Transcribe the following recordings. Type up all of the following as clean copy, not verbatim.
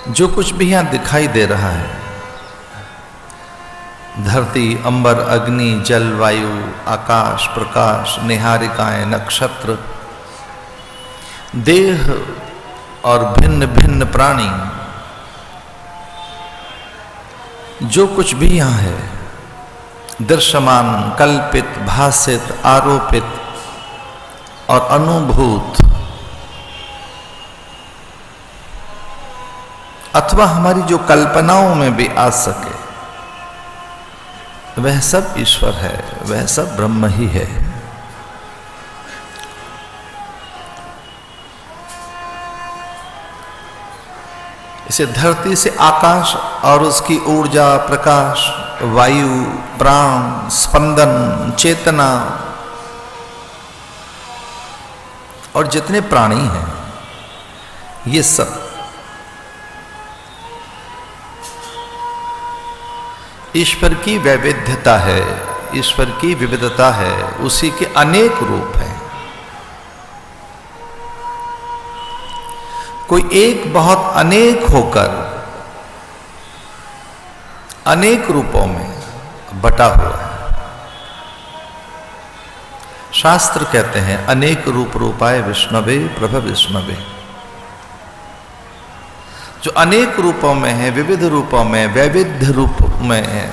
जो कुछ भी यहां दिखाई दे रहा है, धरती, अंबर, अग्नि, जल, वायु, आकाश, प्रकाश, निहारिकाएं, नक्षत्र, देह और भिन्न भिन्न प्राणी, जो कुछ भी यहां है, दृश्यमान, कल्पित, भासित, आरोपित और अनुभूत, अथवा हमारी जो कल्पनाओं में भी आ सके, वह सब ईश्वर है, वह सब ब्रह्म ही है। इसे धरती से आकाश और उसकी ऊर्जा, प्रकाश, वायु, प्राण, स्पंदन, चेतना और जितने प्राणी हैं, ये सब ईश्वर की वैविध्यता है, ईश्वर की विविधता है, उसी के अनेक रूप हैं। कोई एक बहुत अनेक होकर अनेक रूपों में बटा हुआ है। शास्त्र कहते हैं अनेक रूप रूपाय विष्णवे प्रभ विष्णवे। जो अनेक रूपों में है, विविध रूपों में, वैविध्य रूप में है,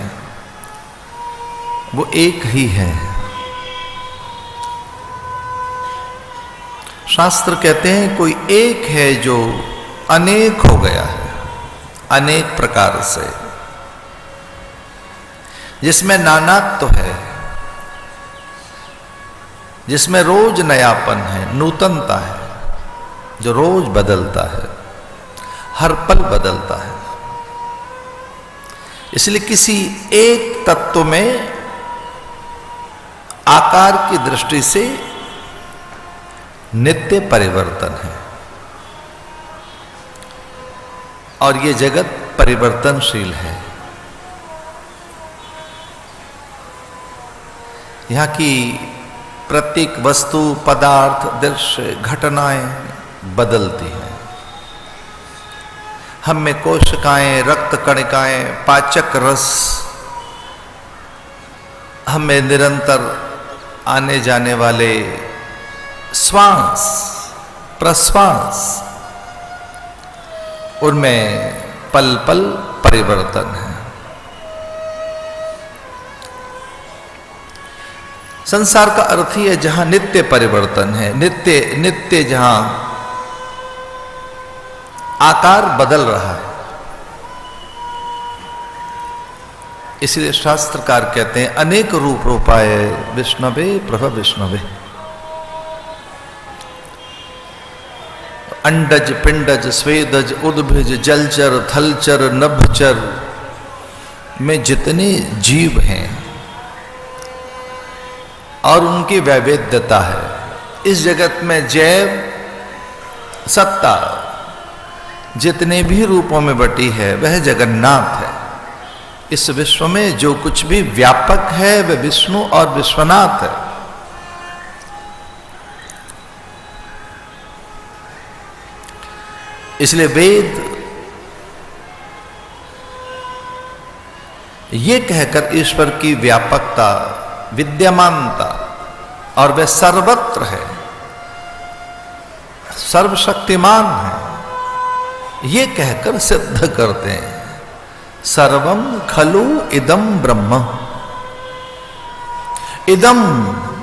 वो एक ही है। शास्त्र कहते हैं कोई एक है जो अनेक हो गया है, अनेक प्रकार से, जिसमें नानात्व है, जिसमें रोज नयापन है, नूतनता है, जो रोज बदलता है, हर पल बदलता है। इसलिए किसी एक तत्व में आकार की दृष्टि से नित्य परिवर्तन है और ये जगत परिवर्तनशील है। यहाँ की प्रत्येक वस्तु, पदार्थ, दृश्य, घटनाएं बदलती हैं। हम में कोशिकाएं, रक्त कणिकाएं, पाचक रस, हमें निरंतर आने जाने वाले श्वास, प्रश्वास, उनमें पल पल परिवर्तन है। संसार का अर्थ ही है जहां नित्य परिवर्तन है, नित्य नित्य जहां आकार बदल रहा है। इसलिए शास्त्रकार कहते हैं अनेक रूप रूपाय विष्णवे प्रभ विष्णवे। अंडज, पिंडज, स्वेदज, उद्भिज, जलचर, थलचर, नभचर में जितने जीव हैं और उनकी वैविध्यता है, इस जगत में जैव सत्ता जितने भी रूपों में बटी है, वह जगन्नाथ है। इस विश्व में जो कुछ भी व्यापक है वह विष्णु और विश्वनाथ है। इसलिए वेद ये कहकर ईश्वर की व्यापकता, विद्यमानता और वह सर्वत्र है, सर्वशक्तिमान है, ये कहकर सिद्ध करते हैं सर्वम खलु इदम ब्रह्म। इदम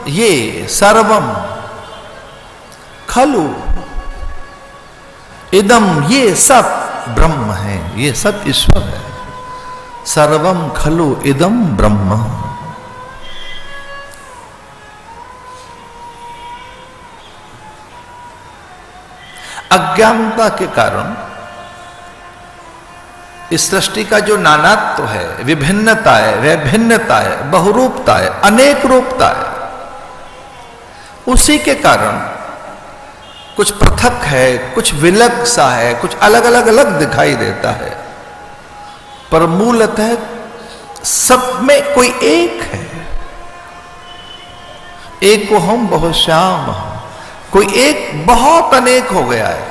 ये, सर्वम खलु इदम ये सब ब्रह्म है, ये सब ईश्वर है। सर्वम खलु इदम ब्रह्म। अज्ञानता के कारण इस सृष्टि का जो नानात्व है, विभिन्नता है, वैभिन्नता है, बहुरूपता है, अनेक रूपता है, उसी के कारण कुछ पृथक है, कुछ विलग सा है, कुछ अलग अलग अलग दिखाई देता है, पर मूलतः सब में कोई एक है। एक को हम बहुत श्याम, कोई एक बहुत अनेक हो गया है।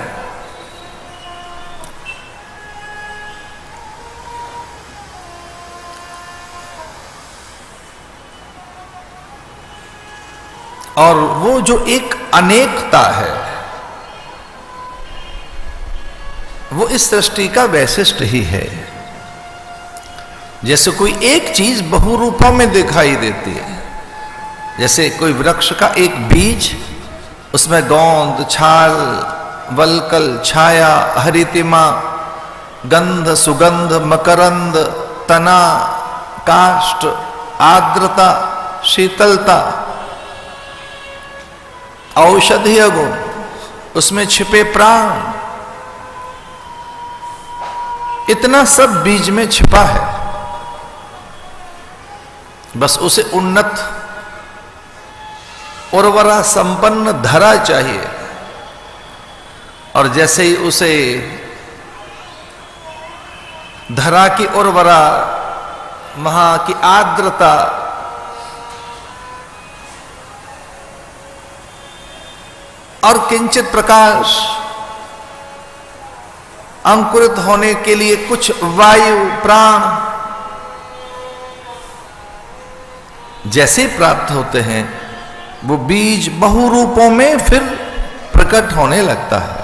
और वो जो एक अनेकता है, वो इस सृष्टि का वैशिष्ट ही है। जैसे कोई एक चीज बहुरूपों में दिखाई देती है, जैसे कोई वृक्ष का एक बीज, उसमें गोंद, छाल, वलकल, छाया, हरितिमा, गंध, सुगंध, मकरंद, तना, काष्ठ, आर्द्रता, शीतलता, औषधीय गुण, उसमें छिपे प्राण, इतना सब बीज में छिपा है। बस उसे उन्नत उर्वरा संपन्न धरा चाहिए, और जैसे ही उसे धरा की उर्वरा, वहां की आर्द्रता, और किंचित प्रकाश, अंकुरित होने के लिए कुछ वायु, प्राण जैसे प्राप्त होते हैं, वो बीज बहुरूपों में फिर प्रकट होने लगता है।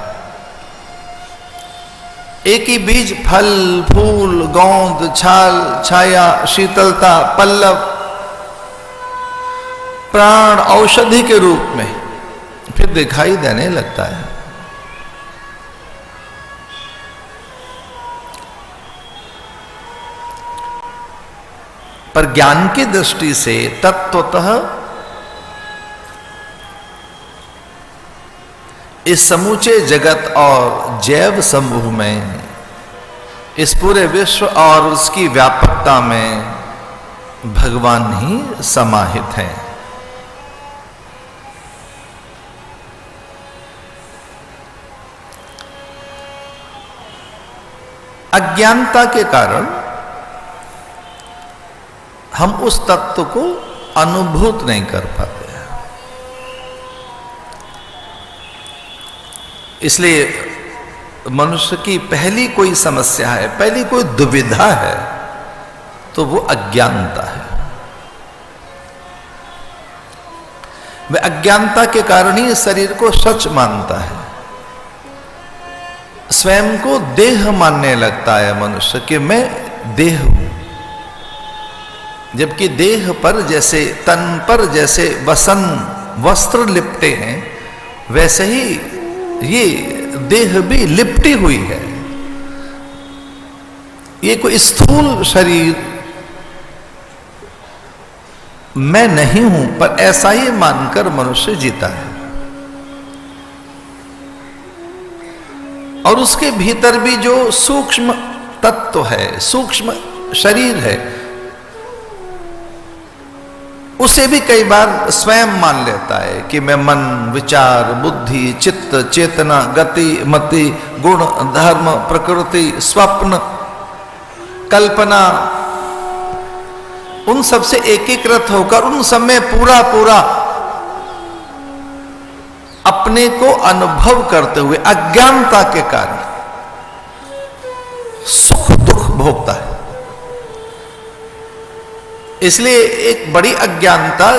एक ही बीज फल, फूल, गोंद, छाल, छाया, शीतलता, पल्लव, प्राण, औषधि के रूप में फिर दिखाई देने लगता है। पर ज्ञान की दृष्टि से तत्वतः इस समूचे जगत और जैव समूह में, इस पूरे विश्व और उसकी व्यापकता में भगवान ही समाहित हैं। अज्ञानता के कारण हम उस तत्व को अनुभूत नहीं कर पाते, इसलिए मनुष्य की पहली कोई समस्या है, पहली कोई दुविधा है, तो वो अज्ञानता है। वह अज्ञानता के कारण ही शरीर को सच मानता है, स्वयं को देह मानने लगता है मनुष्य कि मैं देह हूं। जबकि देह पर जैसे, तन पर जैसे वसन वस्त्र लिपटे हैं, वैसे ही ये देह भी लिपटी हुई है। ये कोई स्थूल शरीर मैं नहीं हूं, पर ऐसा ही मानकर मनुष्य जीता है। और उसके भीतर भी जो सूक्ष्म तत्व है, सूक्ष्म शरीर है, उसे भी कई बार स्वयं मान लेता है कि मैं मन, विचार, बुद्धि, चित्त, चेतना, गति, मति, गुण, धर्म, प्रकृति, स्वप्न, कल्पना, उन सब से एकीकृत होकर उन सब में पूरा पूरा अपने को अनुभव करते हुए अज्ञानता के कारण सुख दुख भोगता है। इसलिए एक बड़ी अज्ञानता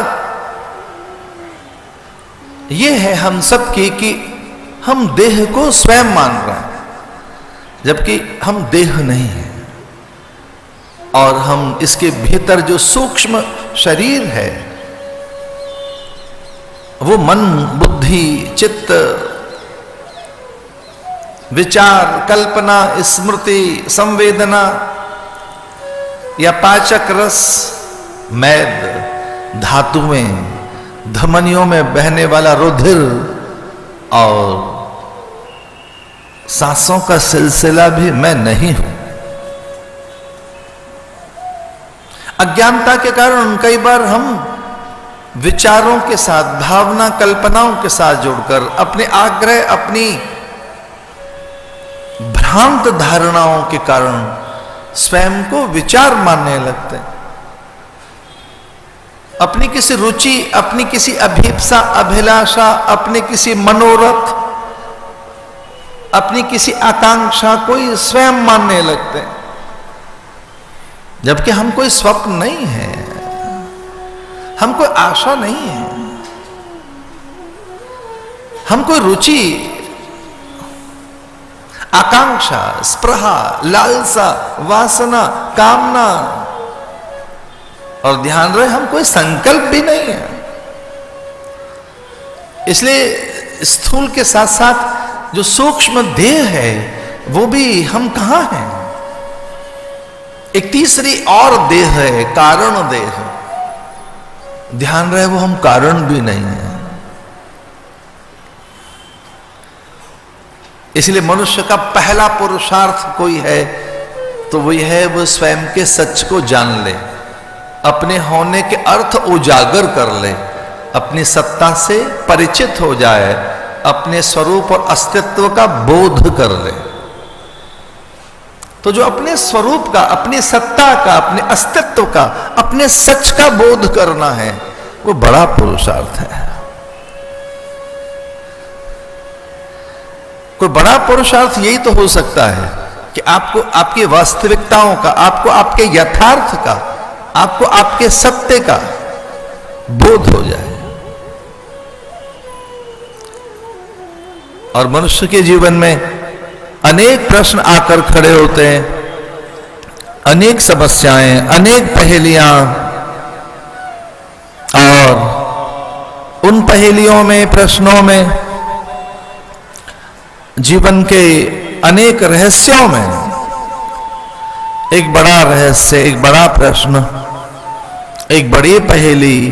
यह है हम सब की कि हम देह को स्वयं मान रहे हैं, जबकि हम देह नहीं है। और हम इसके भीतर जो सूक्ष्म शरीर है, वो मन, बुद्धि, चित्त, विचार, कल्पना, स्मृति, संवेदना या पाचक रस, मैद, धातुएं, धमनियों में बहने वाला रुधिर और सांसों का सिलसिला भी मैं नहीं हूं। अज्ञानता के कारण कई बार हम विचारों के साथ, भावना, कल्पनाओं के साथ जुड़कर अपने आग्रह, अपनी भ्रांत धारणाओं के कारण स्वयं को विचार मानने लगते हैं। अपनी किसी रुचि, अपनी किसी अभीप्सा, अभिलाषा, अपने किसी मनोरथ, अपनी किसी आकांक्षा कोई स्वयं मानने लगते हैं, जबकि हम कोई स्वप्न नहीं है, हम कोई आशा नहीं है। हमको रुचि, आकांक्षा, स्पृहा, लालसा, वासना, कामना, और ध्यान रहे हम कोई संकल्प भी नहीं है। इसलिए स्थूल के साथ साथ जो सूक्ष्म देह है वो भी हम कहां हैं। एक तीसरी और देह है, कारण देह। ध्यान रहे वो हम कारण भी नहीं है। इसलिए मनुष्य का पहला पुरुषार्थ कोई है तो वही है वो स्वयं के सच को जान ले, अपने होने के अर्थ उजागर कर ले, अपनी सत्ता से परिचित हो जाए, अपने स्वरूप और अस्तित्व का बोध कर ले। तो जो अपने स्वरूप का, अपनी सत्ता का, अपने अस्तित्व का, अपने सच का बोध करना है वो बड़ा पुरुषार्थ है। कोई बड़ा पुरुषार्थ यही तो हो सकता है कि आपको आपकी वास्तविकताओं का, आपको आपके यथार्थ का, आपको आपके सत्य का बोध हो जाए। और मनुष्य के जीवन में अनेक प्रश्न आकर खड़े होते हैं, अनेक समस्याएं, अनेक पहेलियां, और उन पहेलियों में, प्रश्नों में, जीवन के अनेक रहस्यों में एक बड़ा रहस्य, एक बड़ा प्रश्न, एक बड़ी पहेली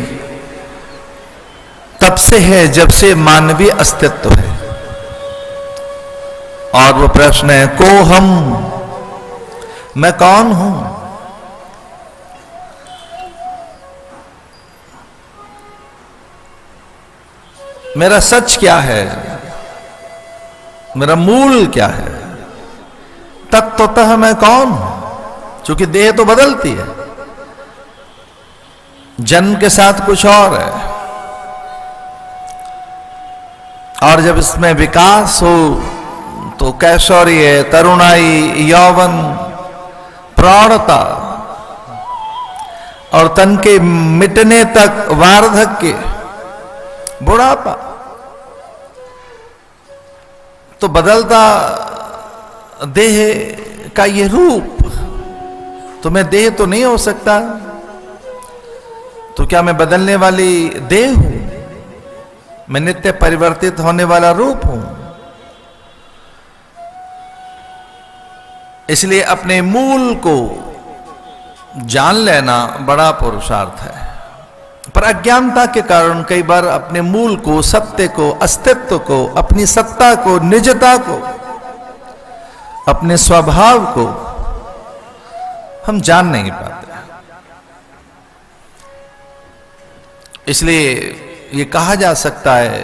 तब से है जब से मानवीय अस्तित्व है। और वो प्रश्न है को हम, मैं कौन हूं। मेरा सच क्या है, मेरा मूल क्या है, तत्वतः मैं कौन हूं। क्योंकि देह तो बदलती है, जन्म के साथ कुछ और है, और जब इसमें विकास हो तो कैशोर्य, तरुणाई, यौवन, प्रौढ़ता, और तन के मिटने तक वार्धक्य, बुढ़ापा, तो बदलता देह का ये रूप। तो मैं देह तो नहीं हो सकता, तो क्या मैं बदलने वाली देह हूं? मैं नित्य परिवर्तित होने वाला रूप हूं। इसलिए अपने मूल को जान लेना बड़ा पुरुषार्थ है। पर अज्ञानता के कारण कई बार अपने मूल को, सत्य को, अस्तित्व को, अपनी सत्ता को, निजता को, अपने स्वभाव को हम जान नहीं पाते। इसलिए ये कहा जा सकता है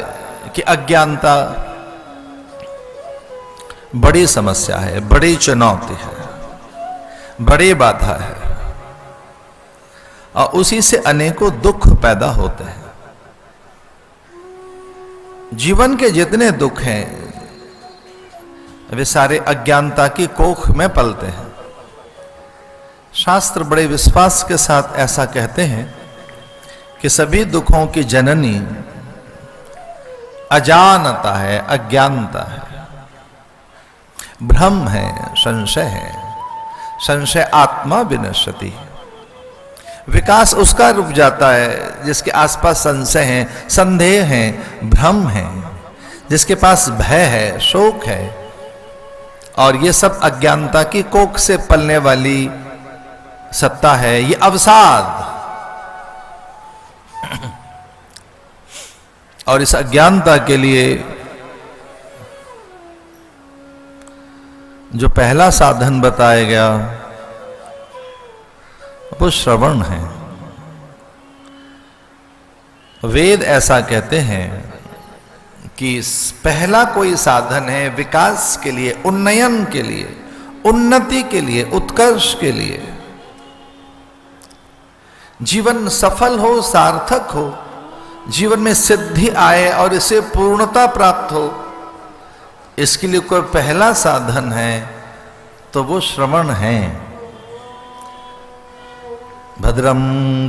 कि अज्ञानता बड़ी समस्या है, बड़ी चुनौती है, बड़ी बाधा है, और उसी से अनेकों दुख पैदा होते हैं। जीवन के जितने दुख हैं वे सारे अज्ञानता की कोख में पलते हैं। शास्त्र बड़े विश्वास के साथ ऐसा कहते हैं कि सभी दुखों की जननी अजानता है, अज्ञानता है, भ्रम है, संशय है। संशय आत्मा विनश्यति। विकास उसका रुक जाता है जिसके आसपास संशय है, संदेह है, भ्रम है, जिसके पास भय है, शोक है, और ये सब अज्ञानता की कोख से पलने वाली सत्ता है। ये अवसाद, और इस अज्ञानता के लिए जो पहला साधन बताया गया वो श्रवण है। वेद ऐसा कहते हैं कि पहला कोई साधन है विकास के लिए, उन्नयन के लिए, उन्नति के लिए, उत्कर्ष के लिए। जीवन सफल हो, सार्थक हो, जीवन में सिद्धि आए और इसे पूर्णता प्राप्त हो, इसके लिए कोई पहला साधन है तो वो श्रवण है। भद्रम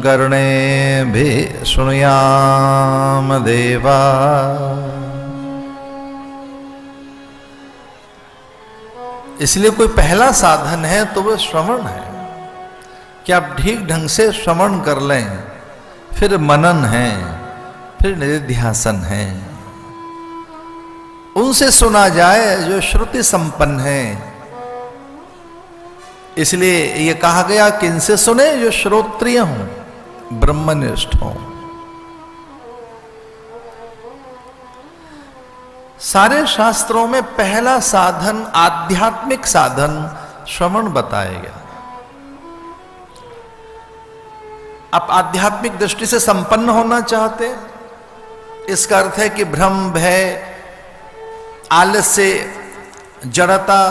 कर्णेभिः शृणुयाम देवा, इसलिए कोई पहला साधन है तो वह श्रवण है कि आप ठीक ढंग से श्रवण कर लें, फिर मनन है, फिर निधिध्यासन है, उनसे सुना जाए जो श्रुति संपन्न है। इसलिए यह कहा गया कि इनसे सुने जो श्रोत्रिय हों, ब्रह्मनिष्ठ हों। सारे शास्त्रों में पहला साधन, आध्यात्मिक साधन श्रवण बताया गया। आप आध्यात्मिक दृष्टि से संपन्न होना चाहते, इसका अर्थ है कि भ्रम, भय, आलस्य, जड़ता,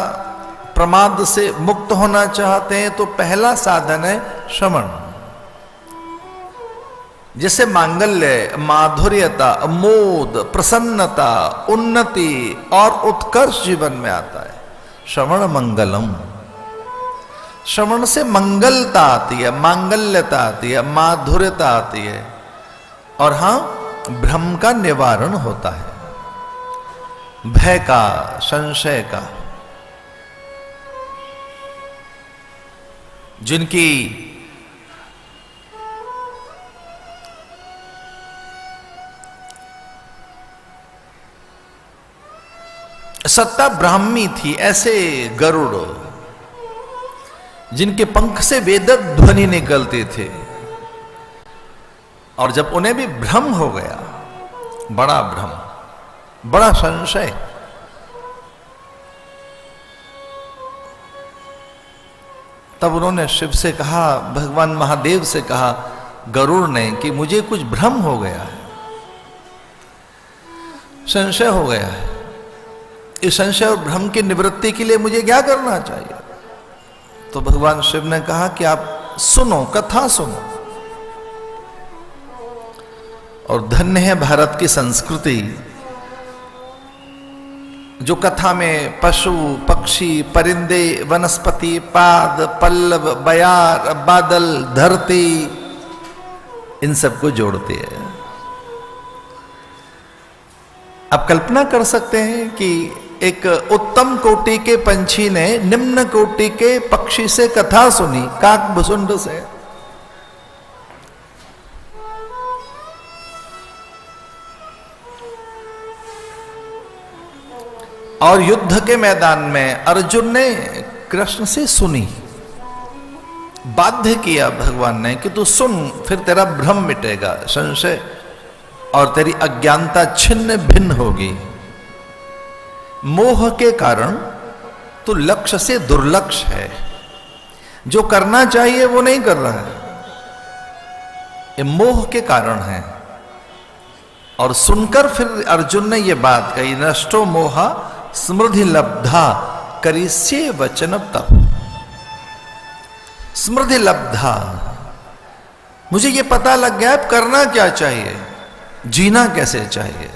प्रमाद से मुक्त होना चाहते हैं तो पहला साधन है श्रवण। जैसे मांगल्य, माधुर्यता, मोद, प्रसन्नता, उन्नति और उत्कर्ष जीवन में आता है। श्रवण मंगलम, श्रवण से मंगलता आती है, मांगल्यता आती है, माधुर्यता आती है, और हां भ्रम का निवारण होता है, भय का, संशय का। जिनकी सत्ता ब्राह्मी थी, ऐसे गरुड़ जिनके पंख से वेदक ध्वनि निकलते थे, और जब उन्हें भी भ्रम हो गया, बड़ा भ्रम, बड़ा संशय, तब उन्होंने शिव से कहा, भगवान महादेव से कहा, गरुड़ ने, कि मुझे कुछ भ्रम हो गया है, संशय हो गया है। इस संशय और भ्रम की निवृत्ति के लिए मुझे क्या करना चाहिए? तो भगवान शिव ने कहा कि आप सुनो, कथा सुनो। और धन्य है भारत की संस्कृति, जो कथा में पशु, पक्षी, परिंदे, वनस्पति, पाद, पल्लव, बयार, बादल, धरती, इन सबको जोड़ती है। आप कल्पना कर सकते हैं कि एक उत्तम कोटि के पंछी ने निम्न कोटि के पक्षी से कथा सुनी, काक भुसुंड से। और युद्ध के मैदान में अर्जुन ने कृष्ण से सुनी, बाध्य किया भगवान ने कि तू सुन, फिर तेरा भ्रम मिटेगा, संशय और तेरी अज्ञानता छिन्न भिन्न होगी। मोह के कारण तू लक्ष्य से दुर्लक्ष्य है, जो करना चाहिए वो नहीं कर रहा है, ये मोह के कारण है। और सुनकर फिर अर्जुन ने ये बात कही, नष्टो मोहा स्मृति लब्धा करिष्ये वचन तप। स्मृति लब्धा, मुझे ये पता लग गया अब करना क्या चाहिए, जीना कैसे चाहिए।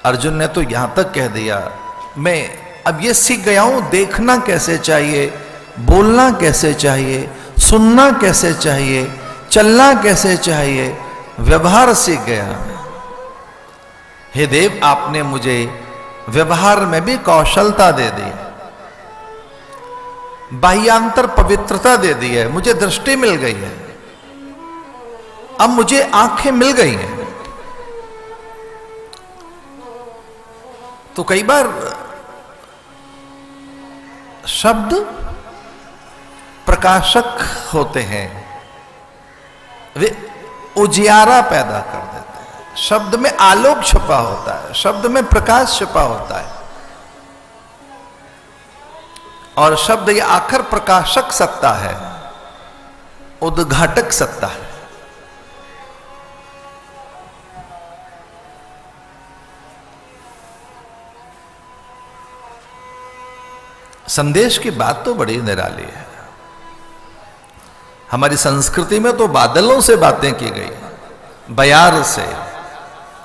अर्जुन ने तो यहां तक कह दिया, मैं अब ये सीख गया हूं देखना कैसे चाहिए, बोलना कैसे चाहिए, सुनना कैसे चाहिए, चलना कैसे चाहिए, व्यवहार सीख गया। हे देव, आपने मुझे व्यवहार में भी कौशलता दे दी, बाह्यांतर पवित्रता दे दी है, मुझे दृष्टि मिल गई है, अब मुझे आंखें मिल गई हैं। तो कई बार शब्द प्रकाशक होते हैं, वे उजियारा पैदा कर देते हैं। शब्द में आलोक छुपा होता है, शब्द में प्रकाश छुपा होता है, और शब्द ये आखिर प्रकाशक सत्ता है, उद्घाटक सत्ता है। संदेश की बात तो बड़ी निराली है। हमारी संस्कृति में तो बादलों से बातें की गई, बयार से,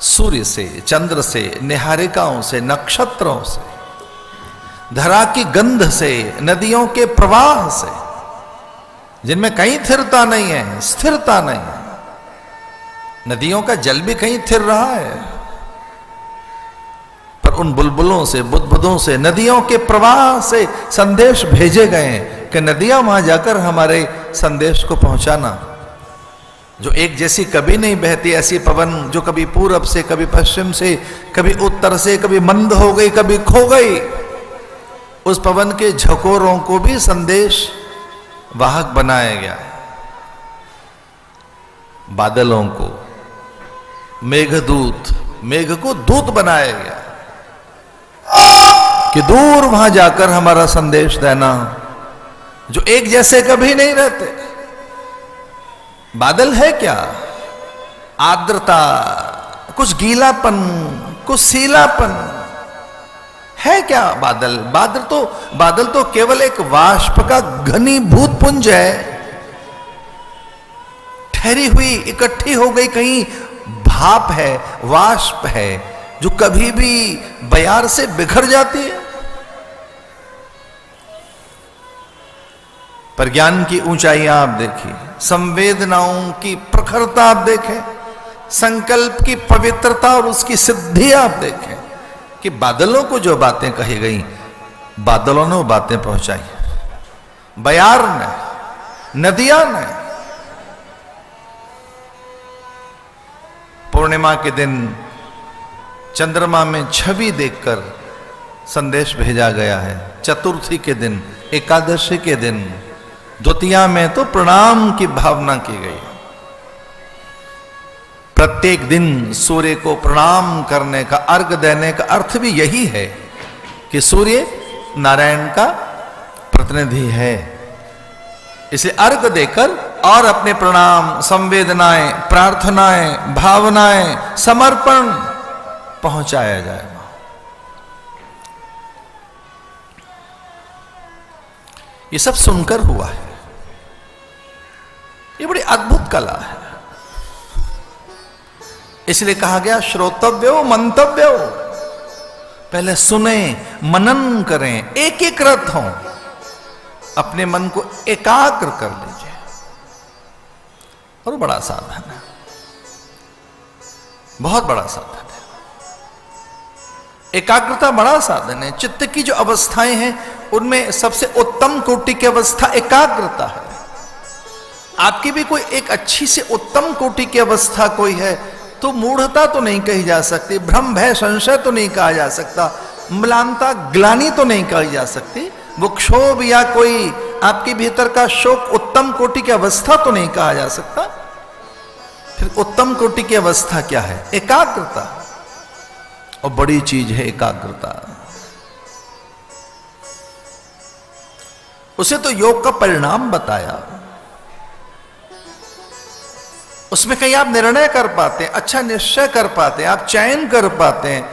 सूर्य से, चंद्र से, निहारिकाओं से, नक्षत्रों से, धरा की गंध से, नदियों के प्रवाह से, जिनमें कहीं स्थिरता नहीं है, स्थिरता नहीं है। नदियों का जल भी कहीं स्थिर रहा है, पर उन बुलबुलों से, बुदबुदों से, नदियों के प्रवाह से संदेश भेजे गए कि नदियां वहां जाकर हमारे संदेश को पहुंचाना। जो एक जैसी कभी नहीं बहती, ऐसी पवन जो कभी पूरब से, कभी पश्चिम से, कभी उत्तर से, कभी मंद हो गई, कभी खो गई, उस पवन के झकोरों को भी संदेश वाहक बनाया गया है। बादलों को मेघदूत, मेघ को दूत बनाया गया कि दूर वहां जाकर हमारा संदेश देना। जो एक जैसे कभी नहीं रहते। बादल है क्या? आर्द्रता, कुछ गीलापन, कुछ सीलापन है क्या बादल? बादल तो केवल एक वाष्प का घनीभूत पुंज है, ठहरी हुई, इकट्ठी हो गई कहीं भाप है, वाष्प है, जो कभी भी बयार से बिखर जाती है। पर ज्ञान की ऊंचाइयां आप देखिए, संवेदनाओं की प्रखरता आप देखें, संकल्प की पवित्रता और उसकी सिद्धि आप देखें कि बादलों को जो बातें कही गई, बादलों ने वो बातें पहुंचाई, बयार ने, नदियां ने। पूर्णिमा के दिन चंद्रमा में छवि देखकर संदेश भेजा गया है। चतुर्थी के दिन, एकादशी के दिन, द्वितीया में तो प्रणाम की भावना की गई। प्रत्येक दिन सूर्य को प्रणाम करने का, अर्घ देने का अर्थ भी यही है कि सूर्य नारायण का प्रतिनिधि है। इसलिए अर्घ देकर और अपने प्रणाम, संवेदनाएं, प्रार्थनाएं, भावनाएं, समर्पण पहुंचाया जाएगा। ये सब सुनकर हुआ है। ये बड़ी अद्भुत कला है। इसलिए कहा गया श्रोतव्यो मंतव्यो। पहले सुने, मनन करें, एकीकृत हों, अपने मन को एकाग्र कर लीजिए। और बड़ा साधन है, बहुत बड़ा साधन है। एकाग्रता बड़ा साधन है। चित्त की जो अवस्थाएं हैं उनमें सबसे उत्तम कोटि की अवस्था एकाग्रता है। आपकी भी कोई एक अच्छी से उत्तम कोटि की अवस्था कोई है तो मूढ़ता तो नहीं कही जा सकती, भ्रम भय संशय तो नहीं कहा जा सकता, म्लानता ग्लानि तो नहीं कही जा सकती, वो क्षोभ या कोई आपके भीतर का शोक उत्तम कोटि की अवस्था तो नहीं कहा जा सकता। फिर उत्तम कोटि की अवस्था क्या है? एकाग्रता। और बड़ी चीज है एकाग्रता। उसे तो योग का परिणाम बताया। उसमें कहीं आप निर्णय कर पाते हैं, अच्छा निश्चय कर पाते हैं, आप चयन कर पाते हैं।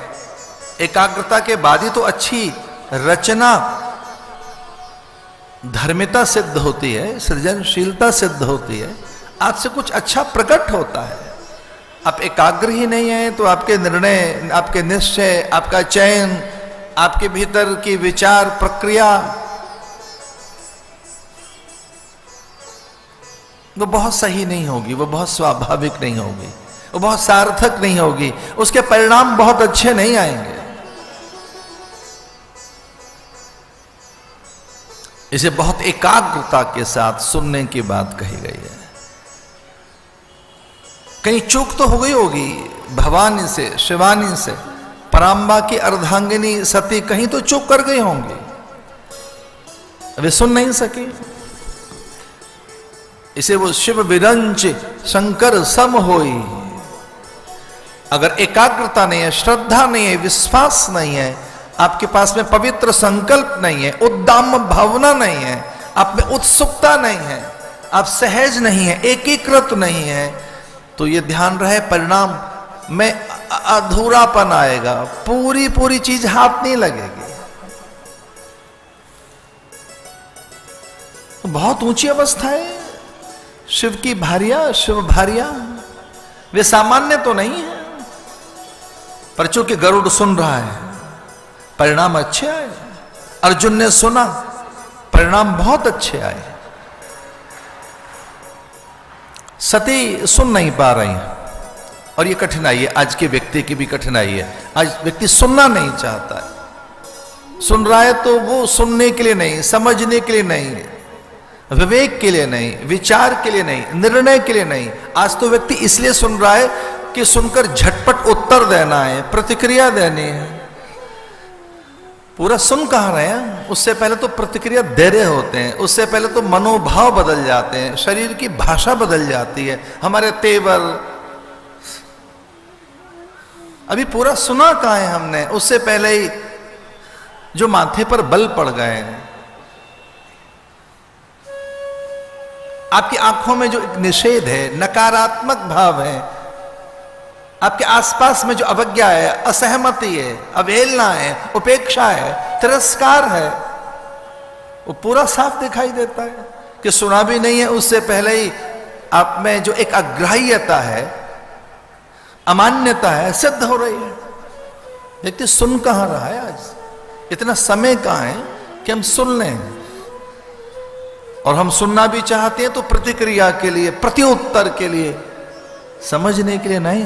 एकाग्रता के बाद ही तो अच्छी रचना, धर्मिता सिद्ध होती है, सृजनशीलता सिद्ध होती है, आपसे कुछ अच्छा प्रकट होता है। आप एकाग्र ही नहीं है तो आपके निर्णय, आपके निश्चय, आपका चयन, आपके भीतर की विचार प्रक्रिया वो बहुत सही नहीं होगी, वो बहुत स्वाभाविक नहीं होगी, वो बहुत सार्थक नहीं होगी, उसके परिणाम बहुत अच्छे नहीं आएंगे। इसे बहुत एकाग्रता के साथ सुनने की बात कही गई है। कहीं चूक तो हो गई होगी भवानी से, शिवानी से, पराम्बा की अर्धांगिनी सती कहीं तो चूक कर गई होंगी, वे सुन नहीं सकी। इसे वो शिव विरंच शंकर सम होई। अगर एकाग्रता नहीं है, श्रद्धा नहीं है, विश्वास नहीं है, आपके पास में पवित्र संकल्प नहीं है, उद्दाम भावना नहीं है, आप में उत्सुकता नहीं है, आप सहज नहीं है, एकीकृत नहीं है, तो ये ध्यान रहे परिणाम में अधूरापन आएगा, पूरी पूरी चीज हाथ नहीं लगेगी। तो बहुत ऊंची अवस्था है शिव की भारिया, शिव भारिया, वे सामान्य तो नहीं है। पर चूंकि गरुड़ सुन रहा है, परिणाम अच्छे आए। अर्जुन ने सुना, परिणाम बहुत अच्छे आए। सती सुन नहीं पा रही, और ये कठिनाई है, आज के व्यक्ति की भी कठिनाई है। आज व्यक्ति सुनना नहीं चाहता है। सुन रहा है तो वो सुनने के लिए नहीं, समझने के लिए नहीं, विवेक के लिए नहीं, विचार के लिए नहीं, निर्णय के लिए नहीं। आज तो व्यक्ति इसलिए सुन रहा है कि सुनकर झटपट उत्तर देना है, प्रतिक्रिया देनी है। पूरा सुन कहाँ रहे हैं, उससे पहले तो प्रतिक्रिया दे रहे होते हैं, उससे पहले तो मनोभाव बदल जाते हैं, शरीर की भाषा बदल जाती है, हमारे तेवर। अभी पूरा सुना कहाँ है हमने, उससे पहले ही जो माथे पर बल पड़ गए हैं। आपकी आंखों में जो एक निषेध है, नकारात्मक भाव है, आपके आसपास में जो अवज्ञा है, असहमति है, अवहेलना है, उपेक्षा है, तिरस्कार है, वो पूरा साफ दिखाई देता है कि सुना भी नहीं है, उससे पहले ही आप में जो एक अग्राह्यता है, अमान्यता है, सिद्ध हो रही है। व्यक्ति सुन कहां रहा है आज? इतना समय कहां है कि हम सुन लें? और हम सुनना भी चाहते हैं तो प्रतिक्रिया के लिए, प्रत्युत्तर के लिए, समझने के लिए नहीं।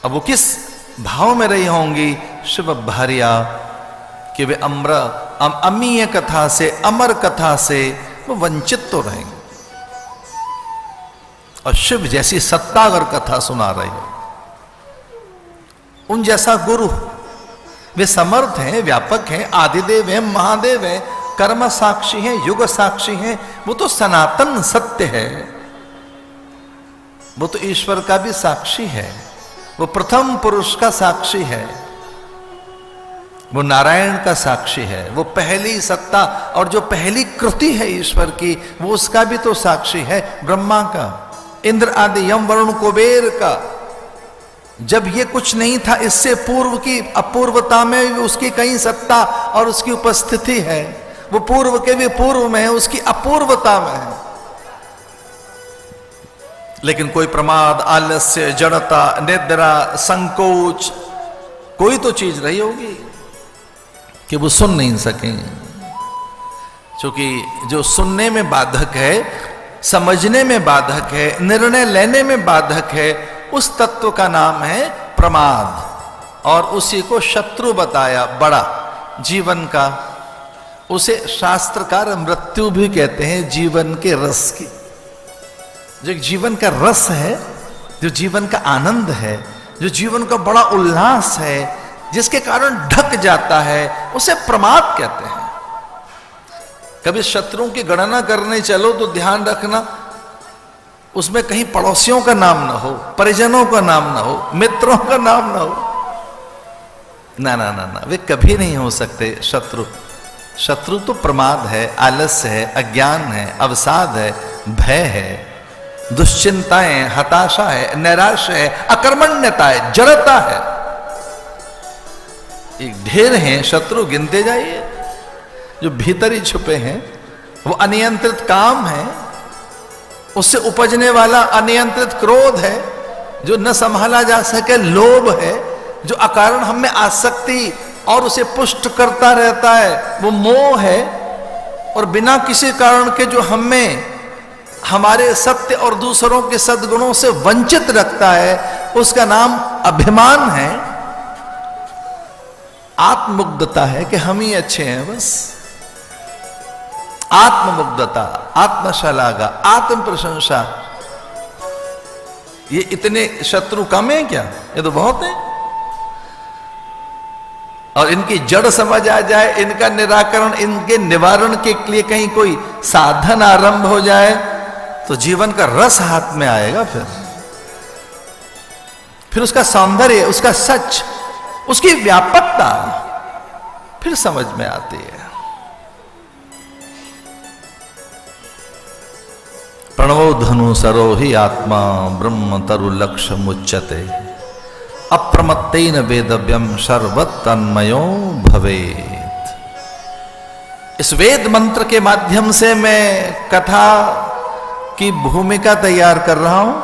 अब वो किस भाव में रही होंगी शिव भारिया कि वे अमीय कथा से, अमर कथा से वो वंचित तो रहेंगे। और शिव जैसी सत्ता अगर कथा सुना रही हो, उन जैसा गुरु, वे समर्थ हैं, व्यापक हैं, आदिदेव हैं, महादेव हैं, कर्म साक्षी हैं, युग साक्षी हैं, वो तो सनातन सत्य है, वो तो ईश्वर का भी साक्षी है, वो प्रथम पुरुष का साक्षी है, वो नारायण का साक्षी है, वो पहली सत्ता और जो पहली कृति है ईश्वर की, वो उसका भी तो साक्षी है, ब्रह्मा का, इंद्र आदि यम वरुण कुबेर का। जब ये कुछ नहीं था, इससे पूर्व की अपूर्वता में भी उसकी कहीं सत्ता और उसकी उपस्थिति है, वो पूर्व के भी पूर्व में है, उसकी अपूर्वता में है। लेकिन कोई प्रमाद, आलस्य, जड़ता, निद्रा, संकोच, कोई तो चीज रही होगी कि वो सुन नहीं सके। क्योंकि जो सुनने में बाधक है, समझने में बाधक है, निर्णय लेने में बाधक है, उस तत्व का नाम है प्रमाद। और उसी को शत्रु बताया बड़ा जीवन का। उसे शास्त्रकार मृत्यु भी कहते हैं, जीवन के रस की। जो जीवन का रस है, जो जीवन का आनंद है, जो जीवन का बड़ा उल्लास है, जिसके कारण ढक जाता है, उसे प्रमाद कहते हैं। कभी शत्रुओं की गणना करने चलो तो ध्यान रखना, उसमें कहीं पड़ोसियों का नाम ना हो, परिजनों का नाम ना हो, मित्रों का नाम ना हो। ना ना ना ना, वे कभी नहीं हो सकते शत्रु। शत्रु तो प्रमाद है, आलस्य है, अज्ञान है, अवसाद है, भय है, दुश्चिंताएं, हताशा है, नैराश्य है, अकर्मण्यता है, जड़ता है। एक ढेर हैं शत्रु, गिनते जाइए, जो भीतर ही छुपे हैं। वो अनियंत्रित काम है, उससे उपजने वाला अनियंत्रित क्रोध है, जो न संभाला जा सके लोभ है, जो अकारण हम में आसक्ति और उसे पुष्ट करता रहता है, वो मोह है, और बिना किसी कारण के जो हमें हमारे सत्य और दूसरों के सद्गुणों से वंचित रखता है, उसका नाम अभिमान है, आत्ममुग्धता है कि हम ही अच्छे हैं बस। आत्ममुग्धता, आत्मशलाघा, आत्म प्रशंसा, ये इतने शत्रु कम है क्या? ये तो बहुत है। और इनकी जड़ समझ आ जाए, इनका निराकरण, इनके निवारण के लिए कहीं कोई साधन आरंभ हो जाए, तो जीवन का रस हाथ में आएगा। फिर उसका सौंदर्य, उसका सच, उसकी व्यापकता फिर समझ में आती है। प्रणवो धनु सरो ही आत्मा ब्रह्म तरु लक्ष्य मुच्यते अप्रमत्तेन वेदव्यम सर्वत तन्मयो भवेत्। इस वेद मंत्र के माध्यम से मैं कथा की भूमिका तैयार कर रहा हूं।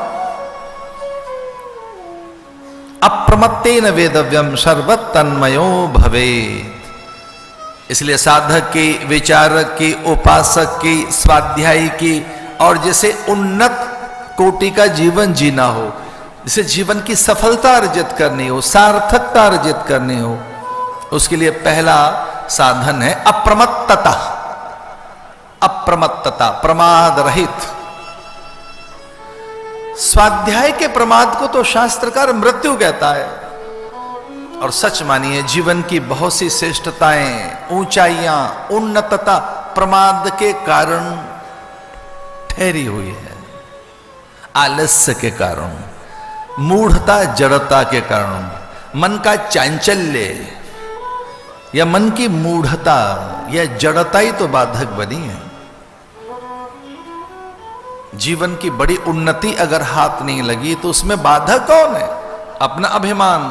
अप्रमत्तेन वेदव्यम सर्वत तन्मयो भवेत्। इसलिए साधक की, विचारक की, उपासक की, स्वाध्यायी की और जैसे उन्नत कोटि का जीवन जीना हो, जिसे जीवन की सफलता अर्जित करनी हो, सार्थकता अर्जित करनी हो, उसके लिए पहला साधन है अप्रमत्तता। अप्रमत्तता, प्रमाद रहित। स्वाध्याय के प्रमाद को तो शास्त्रकार मृत्यु कहता है। और सच मानिए, जीवन की बहुत सी श्रेष्ठताएं, ऊंचाइयां, उन्नतता प्रमाद के कारण ठहरी हुई है। आलस्य के कारण, मूढ़ता जड़ता के कारण, मन का चांचल्य या मन की मूढ़ता या जड़ता ही तो बाधक बनी है। जीवन की बड़ी उन्नति अगर हाथ नहीं लगी तो उसमें बाधक कौन है? अपना अभिमान,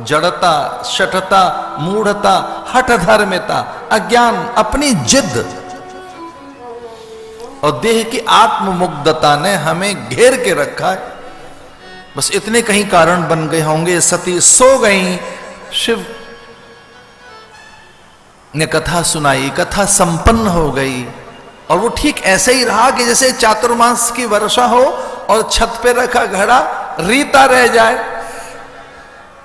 जड़ता, शठता, मूढ़ता, हठधर्मिता, अज्ञान, अपनी जिद और देह की आत्ममुग्धता ने हमें घेर के रखा है। बस इतने कहीं कारण बन गए होंगे। सती सो गई, शिव ने कथा सुनाई, कथा संपन्न हो गई, और वो ठीक ऐसे ही रहा कि जैसे चातुर्मास की वर्षा हो और छत पे रखा घड़ा रीता रह जाए।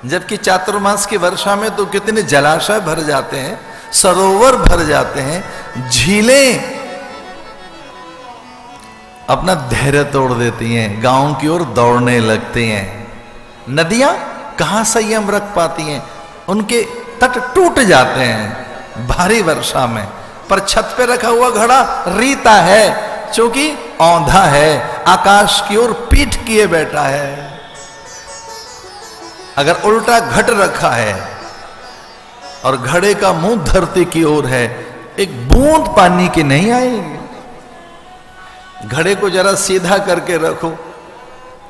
जबकि चातुर्मास की वर्षा में तो कितने जलाशय भर जाते हैं, सरोवर भर जाते हैं, झीलें अपना धैर्य तोड़ देती हैं, गांव की ओर दौड़ने लगती हैं। नदियां कहां संयम रख पाती हैं, उनके तट टूट जाते हैं भारी वर्षा में। पर छत पे रखा हुआ घड़ा रीता है, क्योंकि औंधा है, आकाश की ओर पीठ किए बैठा है। अगर उल्टा घट रखा है और घड़े का मुंह धरती की ओर है, एक बूंद पानी की नहीं आएगी। घड़े को जरा सीधा करके रखो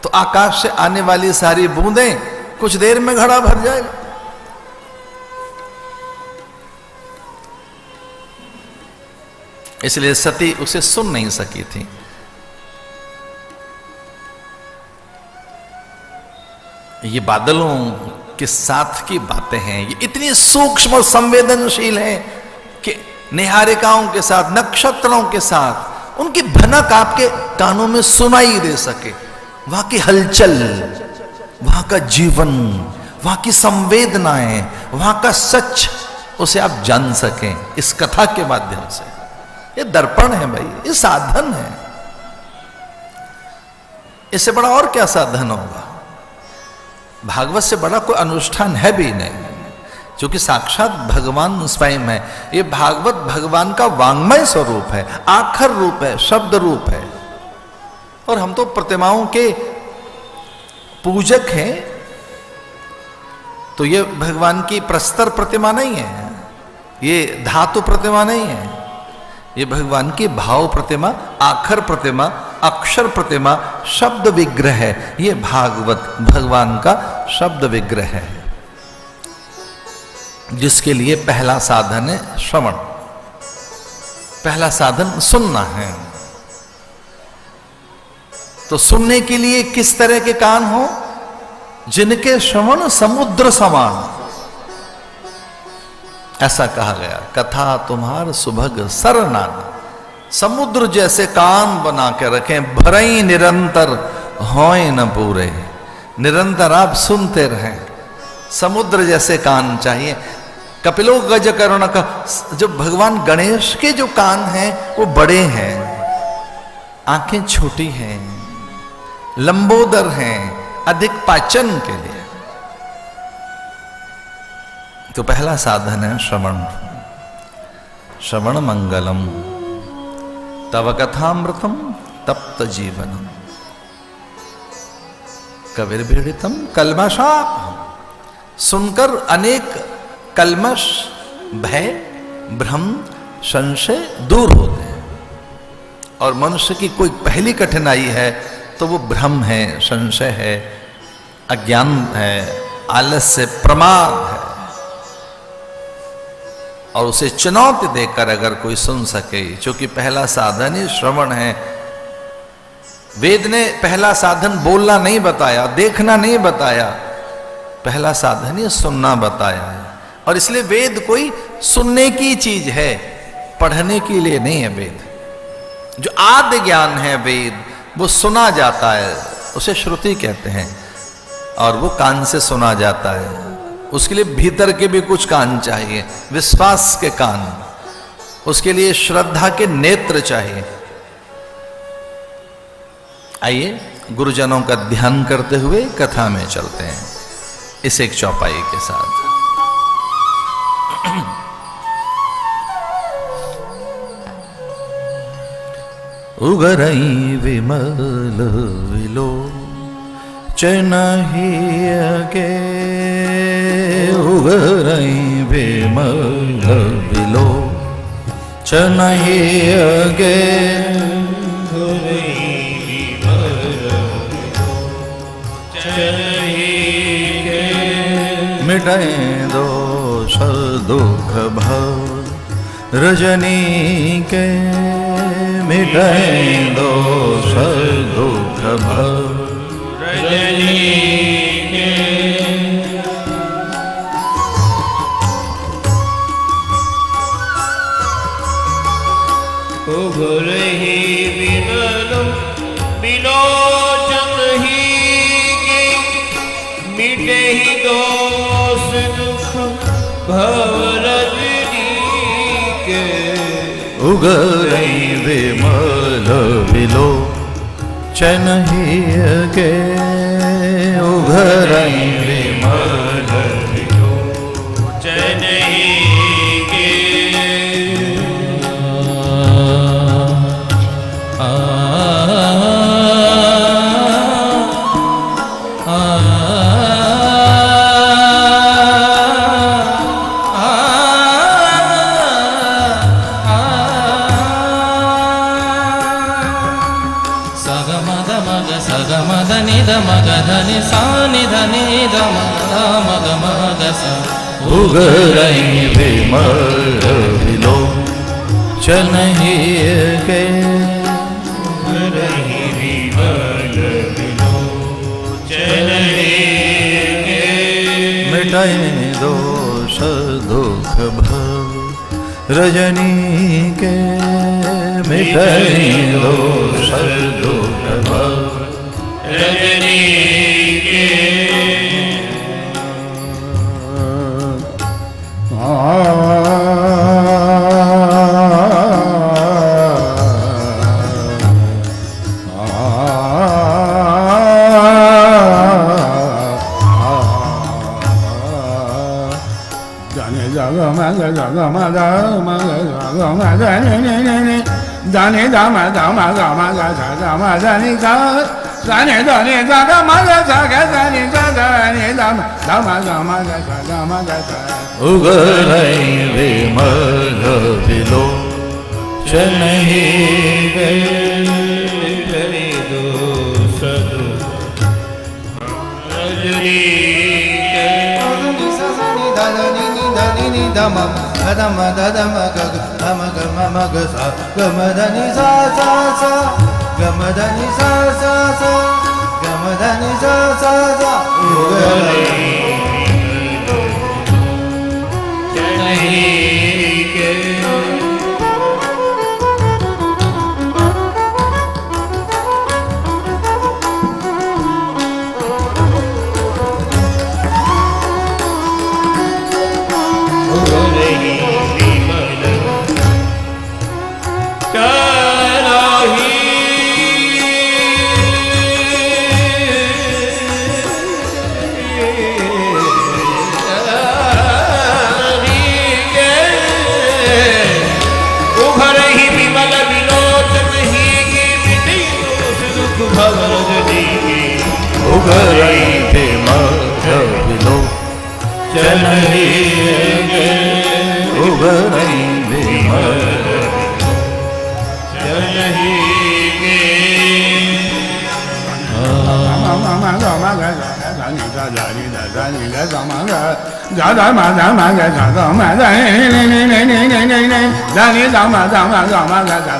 तो आकाश से आने वाली सारी बूंदें कुछ देर में घड़ा भर जाएगा। इसलिए सती उसे सुन नहीं सकी थी। ये बादलों के साथ की बातें हैं, ये इतनी सूक्ष्म और संवेदनशील हैं कि निहारिकाओं के साथ, नक्षत्रों के साथ उनकी भनक आपके कानों में सुनाई दे सके। वहां की हलचल, वहां का जीवन, वहां की संवेदनाएं, वहां का सच, उसे आप जान सकें इस कथा के माध्यम से। ये दर्पण है भाई, ये साधन है। इससे बड़ा और क्या साधन होगा? भागवत से बड़ा कोई अनुष्ठान है भी नहीं, जो कि साक्षात भगवान स्वयं है। ये भागवत भगवान का वांग्मय स्वरूप है, आखर रूप है, शब्द रूप है। और हम तो प्रतिमाओं के पूजक हैं, तो ये भगवान की प्रस्तर प्रतिमा नहीं है, ये धातु प्रतिमा नहीं है, ये भगवान की भाव प्रतिमा, आखर प्रतिमा, अक्षर प्रतिमा, शब्द विग्रह है। ये भागवत भगवान का शब्द विग्रह है, जिसके लिए पहला साधन है श्रवण। पहला साधन सुनना है। तो सुनने के लिए किस तरह के कान हो? जिनके श्रवण समुद्र समान। ऐसा कहा गया, कथा तुम्हार सुभग सरनाना। समुद्र जैसे कान बना के रखें, भरई निरंतर होए न पूरे। निरंतर आप सुनते रहें। समुद्र जैसे कान चाहिए। कपिलो गज करुण का, जो भगवान गणेश के जो कान हैं वो बड़े हैं, आंखें छोटी हैं, लंबोदर हैं, अधिक पाचन के लिए। तो पहला साधन है श्रवण। श्रवण मंगलम तव कथामृतम तप्त जीवनम कविर्भीड़ितम कल्मषाप। सुनकर अनेक कल्मष, भय, भ्रम, संशय दूर होते हैं। और मनुष्य की कोई पहली कठिनाई है तो वो भ्रम है, संशय है, अज्ञान है, आलस्य, प्रमाद है। और उसे चुनौती देकर अगर कोई सुन सके, क्योंकि पहला साधन ही श्रवण है। वेद ने पहला साधन बोलना नहीं बताया, देखना नहीं बताया, पहला साधन ही सुनना बताया है। और इसलिए वेद कोई सुनने की चीज है, पढ़ने के लिए नहीं है। वेद जो आदि ज्ञान है, वेद वो सुना जाता है, उसे श्रुति कहते हैं, और वो कान से सुना जाता है। उसके लिए भीतर के भी कुछ कान चाहिए, विश्वास के कान, उसके लिए श्रद्धा के नेत्र चाहिए। आइए गुरुजनों का ध्यान करते हुए कथा में चलते हैं इस एक चौपाई के साथ। उगरई विमल विलो चनहि अगे, उगरई विमल विलो चनहि अगे, मिटाए दोष दुख भव रजनी के, मिटाए दोष दुख भव रजनी के। उगरहि विमलो विलोचन ही के, मिटहि दोष दुख भव रजनी के। उगरई विमल विलो चनहि अगे, उगरई विमल विलो चनहि के। उगरई विमल विलो चनहि अगे, उगरहि विमल विलो चनहि के। मिटाए दोष दुख भव रजनी के, मिटाए दोष दुख भव रजनी के। Dani dama dama dama ga sa dama dani sa dani dani sa dama ga sa ga dani sa dani dama dama dama ga sa dama ga sa. उगरई विमल विलो चनहि अगे, मिटहि दोष दुख रजनी के। Dama dama dama ga dama ga mama ga sa gama dani sa sa sa gama dani sa sa sa gama dani sa sa sa. चनहि के। उगरहि विमल चनहि के। उगरहि विमल विलोचन ही के, मिटहि दोष दुख भव रजनी के। उगरई विमल विलो चनहि अगे, उगरई विमल चनहि के। Mama dama ga sa dani sa dani da dani ga dama ga ga dama dama ga sa dama dani dani dama dama dama ga sa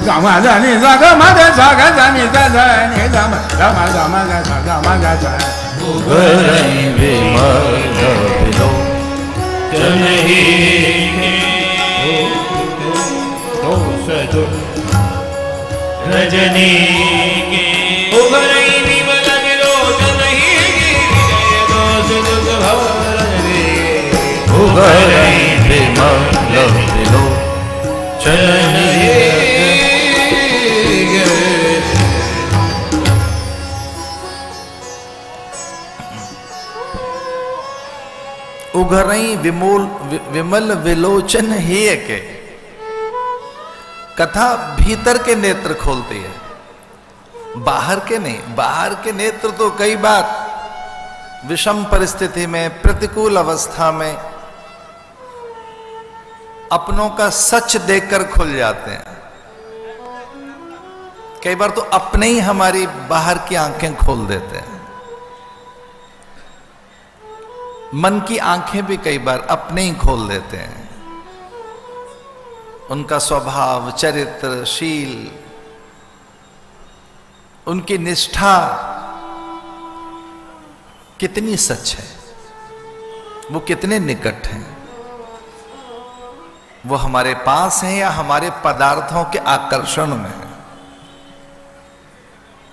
dama dani sa dama ga sa ga dani sa dani dama dama dama ga sa dama ga sa. उगरई विमल willow चनहि के। दोष दुख रजनी के उभरई विमल विलोचन ही विजय दोष दुख भवन रे उभरई विमल विलोचन ही उघरई विमल विलोचन ही के। कथा भीतर के नेत्र खोलती है, बाहर के नहीं। बाहर के नेत्र तो कई बार विषम परिस्थिति में, प्रतिकूल अवस्था में अपनों का सच देखकर खुल जाते हैं। कई बार तो अपने ही हमारी बाहर की आंखें खोल देते हैं। मन की आंखें भी कई बार अपने ही खोल देते हैं। उनका स्वभाव, चरित्र, शील, उनकी निष्ठा कितनी सच है, वो कितने निकट हैं, वो हमारे पास हैं या हमारे पदार्थों के आकर्षण में है।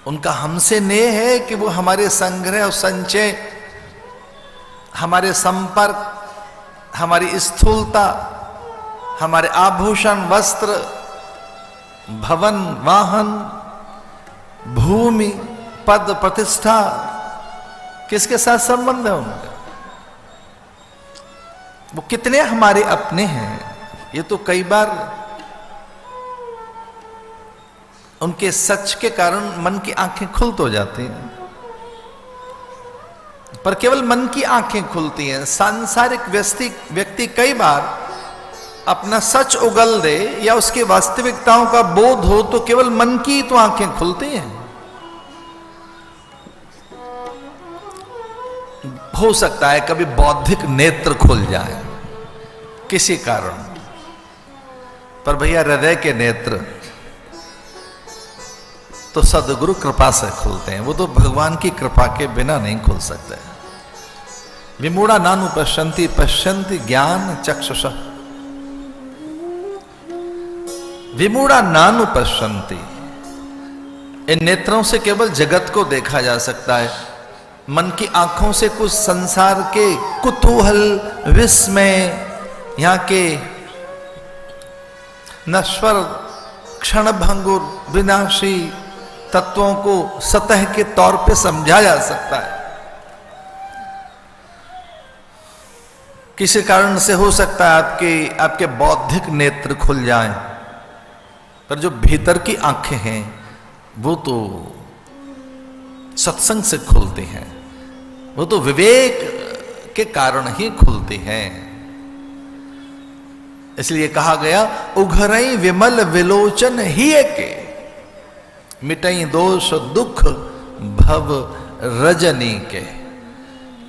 उनका हमसे नेह है कि वो हमारे संग्रह और संचय, हमारे संपर्क, हमारी स्थूलता, हमारे आभूषण, वस्त्र, भवन, वाहन, भूमि, पद, प्रतिष्ठा, किसके साथ संबंध है उनका? वो कितने हमारे अपने हैं, ये तो कई बार उनके सच के कारण मन की आंखें खुल तो जाती हैं। पर केवल मन की आंखें खुलती हैं। सांसारिक व्यक्ति कई बार अपना सच उगल दे या उसकी वास्तविकताओं का बोध हो तो केवल मन की तो आंखें खुलती हैं। हो सकता है कभी बौद्धिक नेत्र खुल जाए किसी कारण, पर भैया हृदय के नेत्र तो सदगुरु कृपा से खुलते हैं। वो तो भगवान की कृपा के बिना नहीं खुल सकते। विमूढ़ा नानु पश्यन्ति पश्यन्ति ज्ञान चक्षुष। विमूढ़ा नानु पश्यन्ति, इन नेत्रों से केवल जगत को देखा जा सकता है। मन की आंखों से कुछ संसार के कुतूहल, विस्मय, यहाँ के नश्वर, क्षणभंगुर, विनाशी तत्वों को सतह के तौर पे समझा जा सकता है। किसी कारण से हो सकता है आपके बौद्धिक नेत्र खुल जाएं, पर जो भीतर की आंखें हैं वो तो सत्संग से खुलती हैं, वो तो विवेक के कारण ही खुलती हैं। इसलिए कहा गया उघरई विमल विलोचन ही के, मिटई दोष दुख भव रजनी के।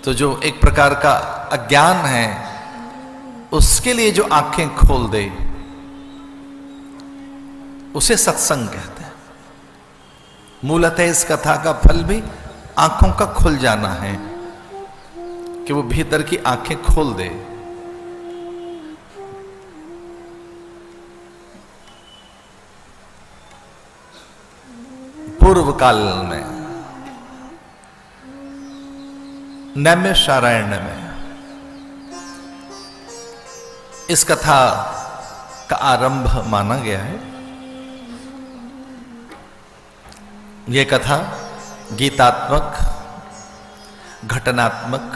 तो जो एक प्रकार का अज्ञान है उसके लिए जो आंखें खोल दे उसे सत्संग कहते हैं। मूलतः इस कथा का फल भी आंखों का खुल जाना है कि वो भीतर की आंखें खोल दे। पूर्व काल में नैमिषारण्य में इस कथा का आरंभ माना गया है। यह कथा गीतात्मक, घटनात्मक,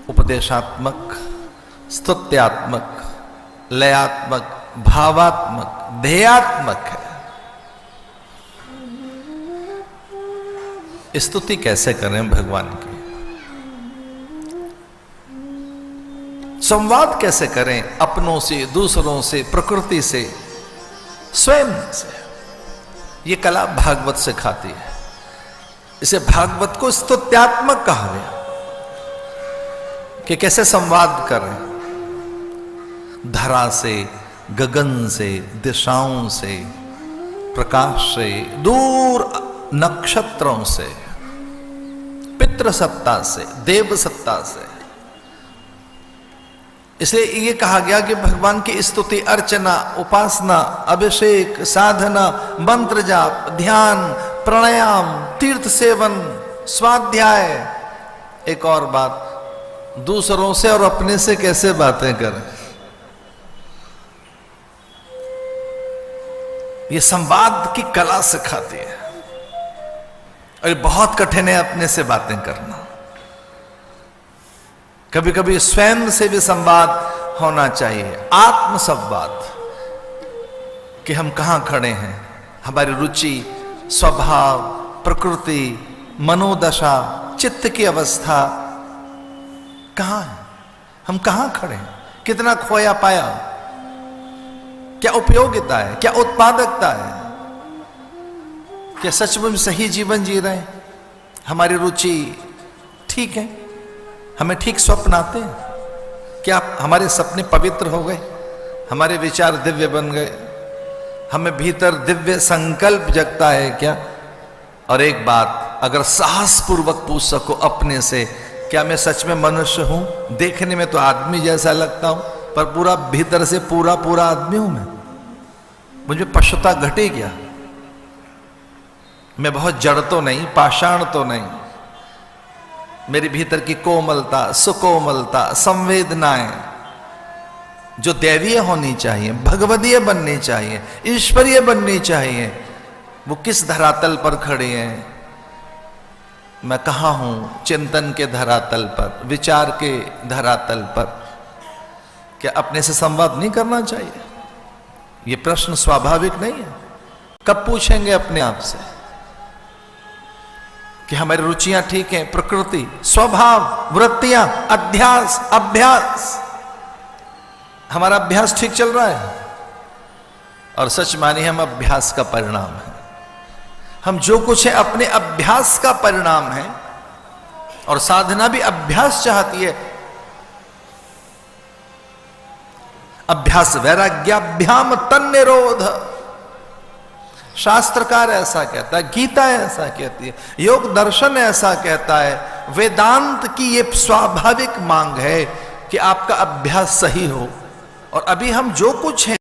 उपदेशात्मक, स्तुत्यात्मक, लयात्मक, भावात्मक, ध्येयात्मक है। स्तुति कैसे करें भगवान की, संवाद कैसे करें अपनों से, दूसरों से, प्रकृति से, स्वयं से, ये कला भागवत सिखाती है। इसे भागवत को स्तुत्यात्मक कहा गया कि कैसे संवाद करें धरा से, गगन से, दिशाओं से, प्रकाश से, दूर नक्षत्रों से, पितृ सत्ता से, देव सत्ता से। इसलिए ये कहा गया कि भगवान की स्तुति, अर्चना, उपासना, अभिषेक, साधना, मंत्र जाप, ध्यान, प्राणायाम, तीर्थ सेवन, स्वाध्याय। एक और बात, दूसरों से और अपने से कैसे बातें करें, ये संवाद की कला सिखाती है। और ये बहुत कठिन है अपने से बातें करना। कभी कभी स्वयं से भी संवाद होना चाहिए, आत्म संवाद, कि हम कहां खड़े हैं, हमारी रुचि, स्वभाव, प्रकृति, मनोदशा, चित्त की अवस्था कहां है, हम कहां खड़े हैं, कितना खोया पाया, क्या उपयोगिता है, क्या उत्पादकता है, क्या सचमुच सही जीवन जी रहे हैं, हमारी रुचि ठीक है, हमें ठीक स्वप्न आते हैं, क्या हमारे सपने पवित्र हो गए, हमारे विचार दिव्य बन गए, हमें भीतर दिव्य संकल्प जगता है क्या। और एक बात अगर साहस पूर्वक पूछ सको अपने से, क्या मैं सच में मनुष्य हूं, देखने में तो आदमी जैसा लगता हूं पर पूरा भीतर से पूरा पूरा आदमी हूं मैं, मुझे पशुता घटे क्या, मैं बहुत जड़ तो नहीं, पाषाण तो नहीं, मेरे भीतर की कोमलता, सुकोमलता, संवेदनाएं जो दैवीय होनी चाहिए, भगवदीय बननी चाहिए, ईश्वरीय बननी चाहिए, वो किस धरातल पर खड़े हैं। मैं कहां हूं, चिंतन के धरातल पर, विचार के धरातल पर। क्या अपने से संवाद नहीं करना चाहिए? ये प्रश्न स्वाभाविक नहीं है? कब पूछेंगे अपने आप से कि हमारी रुचियां ठीक हैं, प्रकृति, स्वभाव, वृत्तियां, अध्यास, अभ्यास, हमारा अभ्यास ठीक चल रहा है? और सच मानिए हम अभ्यास का परिणाम है, हम जो कुछ है अपने अभ्यास का परिणाम है। और साधना भी अभ्यास चाहती है। अभ्यास वैराग्याभ्याम तन्निरोध, शास्त्रकार ऐसा कहता है, गीता ऐसा कहती है, योग दर्शन ऐसा कहता है, वेदांत की ये स्वाभाविक मांग है कि आपका अभ्यास सही हो। और अभी हम जो कुछ है